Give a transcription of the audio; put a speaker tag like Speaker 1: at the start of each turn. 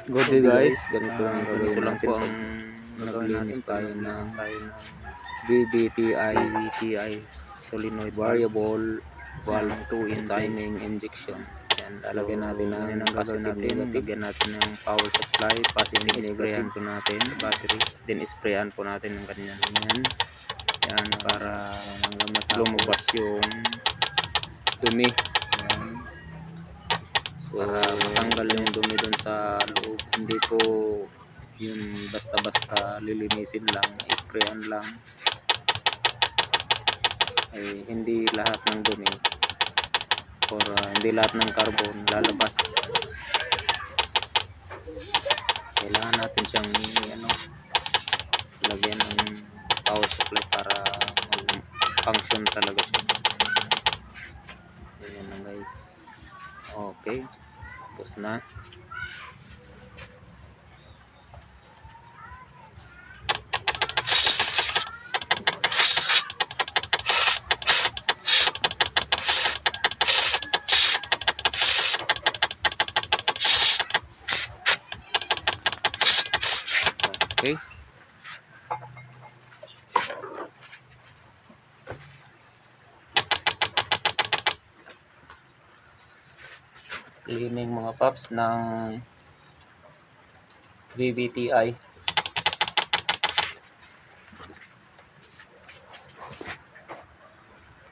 Speaker 1: Good day guys, ganito lang gagawin natin pag naglinis tayo ng VVTi solenoid variable valve 2 in timing injection. Yan, lalagyan natin ng positive negative, lagyan natin ng power supply, positive sprayan po natin battery, then sprayan po natin ng ganyan. Yan para lumabas yung dumi. Yan. So, para matanggal yung dumi dun sa loob. Hindi po yun basta-basta lilinisin lang, sprayan lang. Ay, hindi lahat ng dumi or hindi lahat ng carbon lalabas. Kailangan natin siyang lagyan ng power supply para mag-function talaga siya. Ayan lang guys. Okay. Tapos na. Okay. Cleaning mga paps ng VVTi.